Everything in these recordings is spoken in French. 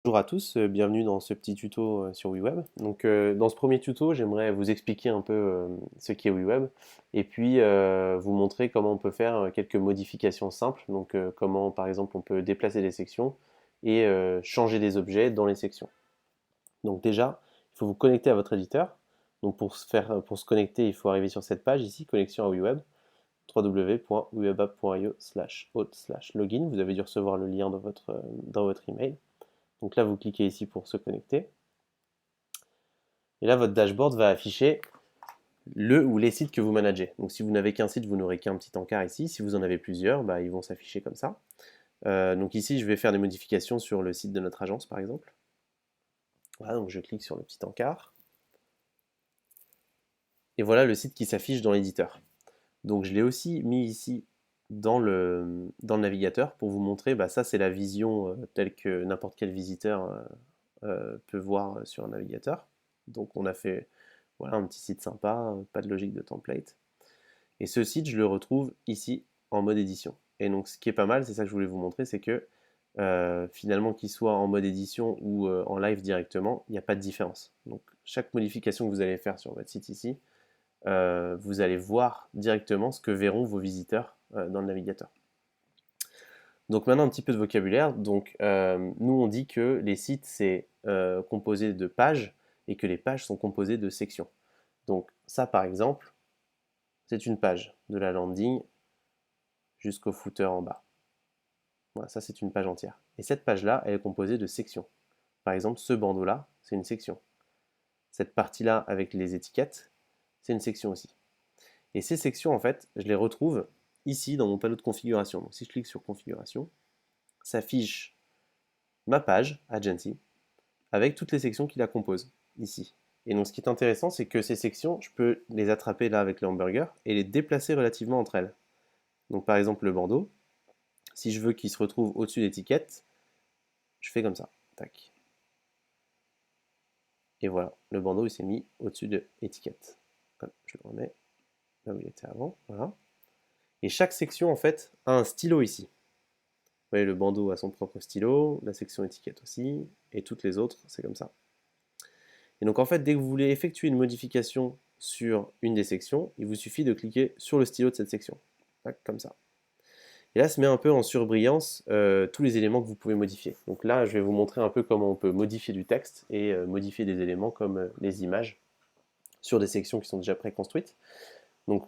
Bonjour à tous, bienvenue dans ce petit tuto sur WeWeb. Donc, dans ce premier tuto, j'aimerais vous expliquer un peu ce qu'est WeWeb et puis vous montrer comment on peut faire quelques modifications simples. Donc, comment par exemple on peut déplacer des sections et changer des objets dans les sections. Donc déjà, il faut vous connecter à votre éditeur. Donc pour se connecter, il faut arriver sur cette page ici, connexion à WeWeb, www.wewebapp.io/hôte/login. Vous avez dû recevoir le lien dans votre email. Donc là, vous cliquez ici pour se connecter. Et là, votre dashboard va afficher le ou les sites que vous managez. Donc si vous n'avez qu'un site, vous n'aurez qu'un petit encart ici. Si vous en avez plusieurs, bah, ils vont s'afficher comme ça. Donc ici, je vais faire des modifications sur le site de notre agence, par exemple. Voilà, donc je clique sur le petit encart. Et voilà le site qui s'affiche dans l'éditeur. Donc je l'ai aussi mis ici dans le navigateur pour vous montrer, bah, ça c'est la vision telle que n'importe quel visiteur peut voir sur un navigateur. Donc on a fait voilà, un petit site sympa, pas de logique de template. Et ce site, je le retrouve ici en mode édition. Et donc ce qui est pas mal, c'est ça que je voulais vous montrer, c'est que finalement qu'il soit en mode édition ou en live directement, il n'y a pas de différence. Donc chaque modification que vous allez faire sur votre site ici, vous allez voir directement ce que verront vos visiteurs dans le navigateur. Donc maintenant un petit peu de vocabulaire. Donc nous on dit que les sites c'est composé de pages et que les pages sont composées de sections. Donc ça par exemple, c'est une page de la landing jusqu'au footer en bas. Voilà, ça c'est une page entière. Et cette page-là, elle est composée de sections. Par exemple, ce bandeau-là, c'est une section. Cette partie-là avec les étiquettes, c'est une section aussi. Et ces sections, en fait, je les retrouve ici dans mon panneau de configuration. Donc si je clique sur configuration, s'affiche ma page Agency avec toutes les sections qui la composent ici. Et donc ce qui est intéressant, c'est que ces sections, je peux les attraper là avec le hamburger et les déplacer relativement entre elles. Donc par exemple le bandeau, si je veux qu'il se retrouve au-dessus d'étiquette, je fais comme ça. Tac. Et voilà, le bandeau il s'est mis au-dessus de étiquette. Je le remets là où il était avant. Voilà. Et chaque section en fait a un stylo ici. Vous voyez, le bandeau a son propre stylo, la section étiquette aussi, et toutes les autres, c'est comme ça. Et donc en fait, dès que vous voulez effectuer une modification sur une des sections, il vous suffit de cliquer sur le stylo de cette section. Tac, comme ça. Et là, ça met un peu en surbrillance tous les éléments que vous pouvez modifier. Donc là, je vais vous montrer un peu comment on peut modifier du texte et modifier des éléments comme les images sur des sections qui sont déjà préconstruites. Donc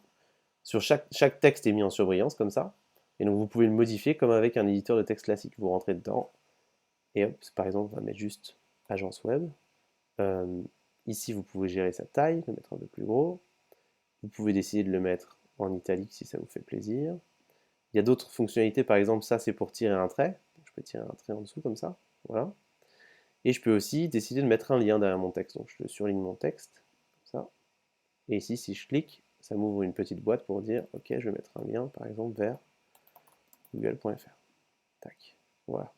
sur chaque texte est mis en surbrillance comme ça. Et donc vous pouvez le modifier comme avec un éditeur de texte classique. Vous rentrez dedans et hop, par exemple, on va mettre juste agence web. Euh, Ici, vous pouvez gérer sa taille, le mettre un peu plus gros. Vous pouvez décider de le mettre en italique si ça vous fait plaisir. Il y a d'autres fonctionnalités, par exemple, ça c'est pour tirer un trait. Je peux tirer un trait en dessous comme ça. Voilà. Et je peux aussi décider de mettre un lien derrière mon texte. Donc je surligne mon texte, comme ça. Et ici, si je clique, ça m'ouvre une petite boîte pour dire, ok, je vais mettre un lien, par exemple, vers google.fr. Tac. Voilà.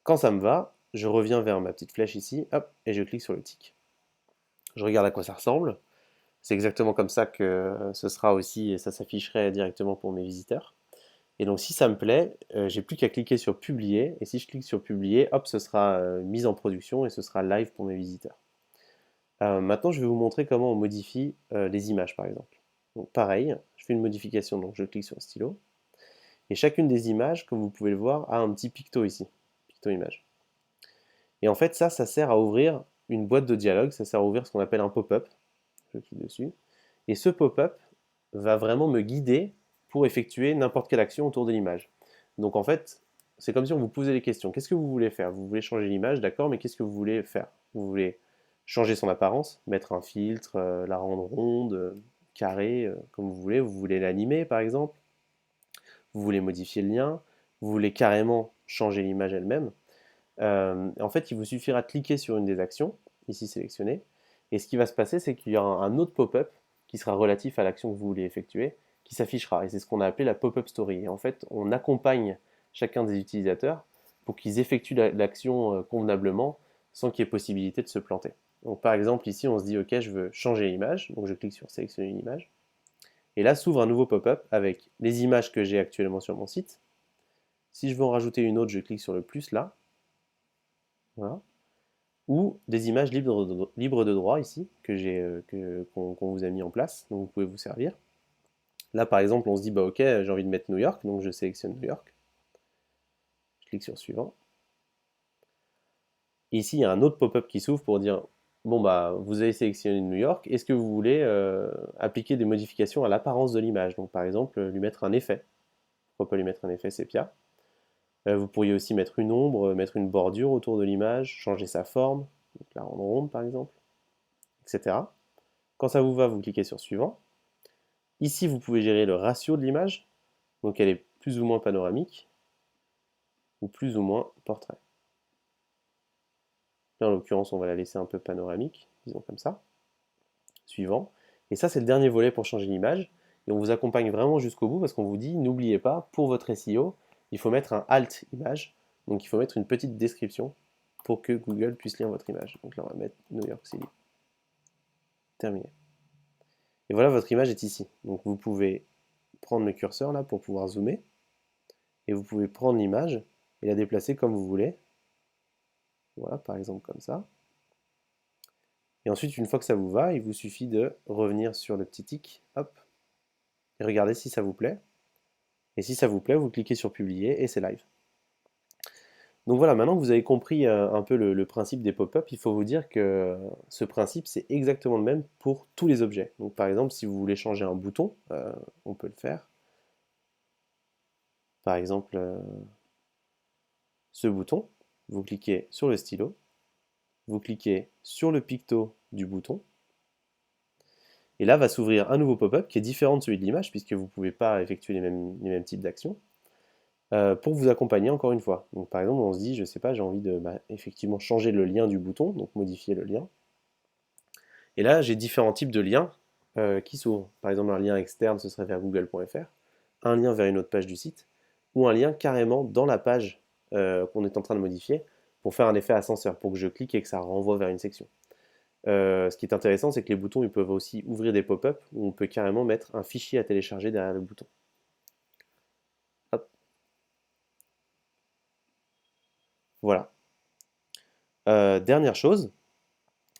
Quand ça me va, je reviens vers ma petite flèche ici, hop, et je clique sur le tic. Je regarde à quoi ça ressemble. C'est exactement comme ça que ce sera aussi, et ça s'afficherait directement pour mes visiteurs. Et donc si ça me plaît, j'ai plus qu'à cliquer sur publier, et si je clique sur publier, hop, ce sera mis en production et ce sera live pour mes visiteurs. Maintenant, je vais vous montrer comment on modifie les images, par exemple. Donc pareil, je fais une modification, donc je clique sur le stylo, et chacune des images, comme vous pouvez le voir, a un petit picto ici, picto image. Et en fait, ça sert à ouvrir une boîte de dialogue, ça sert à ouvrir ce qu'on appelle un pop-up. Je clique dessus. Et ce pop-up va vraiment me guider pour effectuer n'importe quelle action autour de l'image. Donc en fait, c'est comme si on vous posait les questions. Qu'est-ce que vous voulez faire? Vous voulez changer l'image, d'accord, mais qu'est-ce que vous voulez faire? Vous voulez changer son apparence, mettre un filtre, la rendre ronde, carrée, comme vous voulez l'animer par exemple, vous voulez modifier le lien, vous voulez carrément changer l'image elle-même. En fait, il vous suffira de cliquer sur une des actions, ici sélectionnées, et ce qui va se passer, c'est qu'il y aura un autre pop-up qui sera relatif à l'action que vous voulez effectuer, qui s'affichera, et c'est ce qu'on a appelé la pop-up story. Et en fait, on accompagne chacun des utilisateurs pour qu'ils effectuent l'action convenablement, sans qu'il y ait possibilité de se planter. Donc par exemple, ici, on se dit, ok, je veux changer l'image, donc je clique sur sélectionner une image, et là s'ouvre un nouveau pop-up avec les images que j'ai actuellement sur mon site, Si je veux en rajouter une autre, je clique sur le plus là. Voilà. Ou des images libres de droit ici, qu'on vous a mis en place, donc vous pouvez vous servir. Là, par exemple, on se dit, bah ok, j'ai envie de mettre New York, donc je sélectionne New York. Je clique sur suivant. Et ici, il y a un autre pop-up qui s'ouvre pour dire, bon bah, vous avez sélectionné New York, est-ce que vous voulez appliquer des modifications à l'apparence de l'image? Donc par exemple, lui mettre un effet. Pourquoi pas lui mettre un effet sépia? Vous pourriez aussi mettre une ombre, mettre une bordure autour de l'image, changer sa forme, donc la rendre ronde par exemple, etc. Quand ça vous va, vous cliquez sur suivant. Ici, vous pouvez gérer le ratio de l'image, donc elle est plus ou moins panoramique, ou plus ou moins portrait. Là, en l'occurrence, on va la laisser un peu panoramique, disons comme ça. Suivant. Et ça, c'est le dernier volet pour changer l'image. Et on vous accompagne vraiment jusqu'au bout parce qu'on vous dit, n'oubliez pas, pour votre SEO, il faut mettre un alt image. Donc il faut mettre une petite description pour que Google puisse lire votre image. Donc là, on va mettre New York City. Terminé. Et voilà, votre image est ici. Donc vous pouvez prendre le curseur là pour pouvoir zoomer. Et vous pouvez prendre l'image et la déplacer comme vous voulez. Voilà, par exemple comme ça. Et ensuite, une fois que ça vous va, il vous suffit de revenir sur le petit tic, hop, et regarder si ça vous plaît. Et si ça vous plaît, vous cliquez sur publier et c'est live. Donc voilà, maintenant que vous avez compris un peu le principe des pop-up, il faut vous dire que ce principe, c'est exactement le même pour tous les objets. Donc par exemple, si vous voulez changer un bouton, on peut le faire. Par exemple, ce bouton, vous cliquez sur le stylo, vous cliquez sur le picto du bouton, et là va s'ouvrir un nouveau pop-up qui est différent de celui de l'image, puisque vous ne pouvez pas effectuer les mêmes types d'actions. Pour vous accompagner encore une fois. Donc par exemple, on se dit, je sais pas, j'ai envie de effectivement changer le lien du bouton, donc modifier le lien. Et là, j'ai différents types de liens qui s'ouvrent. Par exemple, un lien externe, ce serait vers google.fr, un lien vers une autre page du site, ou un lien carrément dans la page qu'on est en train de modifier pour faire un effet ascenseur, pour que je clique et que ça renvoie vers une section. Ce qui est intéressant, c'est que les boutons ils peuvent aussi ouvrir des pop-up où on peut carrément mettre un fichier à télécharger derrière le bouton. Hop. Voilà. Dernière chose,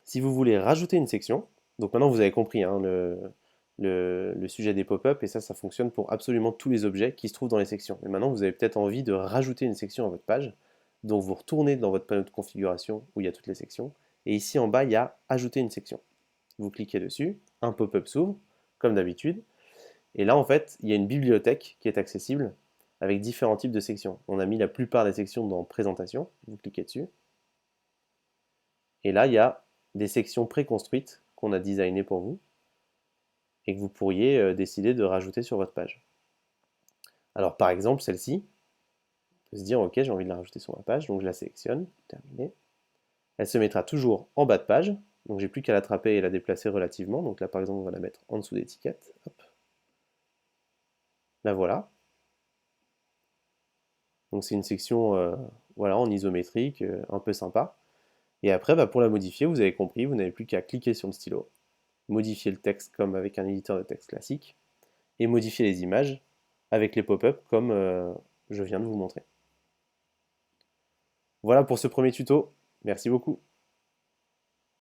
si vous voulez rajouter une section, donc maintenant vous avez compris hein, le sujet des pop-up, et ça fonctionne pour absolument tous les objets qui se trouvent dans les sections. Et maintenant vous avez peut-être envie de rajouter une section à votre page, donc vous retournez dans votre panneau de configuration où il y a toutes les sections, et ici en bas il y a ajouter une section. Vous cliquez dessus, un pop-up s'ouvre, comme d'habitude, et là en fait il y a une bibliothèque qui est accessible avec différents types de sections. On a mis la plupart des sections dans présentation, vous cliquez dessus, et là il y a des sections préconstruites qu'on a designées pour vous et que vous pourriez décider de rajouter sur votre page. Alors par exemple celle-ci, on peut se dire ok j'ai envie de la rajouter sur ma page, donc je la sélectionne, terminé. Elle se mettra toujours en bas de page, donc j'ai plus qu'à l'attraper et la déplacer relativement, donc là par exemple on va la mettre en dessous d'étiquette, hop. La voilà. Donc c'est une section voilà, en isométrique, un peu sympa. Et après pour la modifier, vous avez compris, vous n'avez plus qu'à cliquer sur le stylo, modifier le texte comme avec un éditeur de texte classique, et modifier les images avec les pop-up comme je viens de vous montrer. Voilà pour ce premier tuto. Merci beaucoup.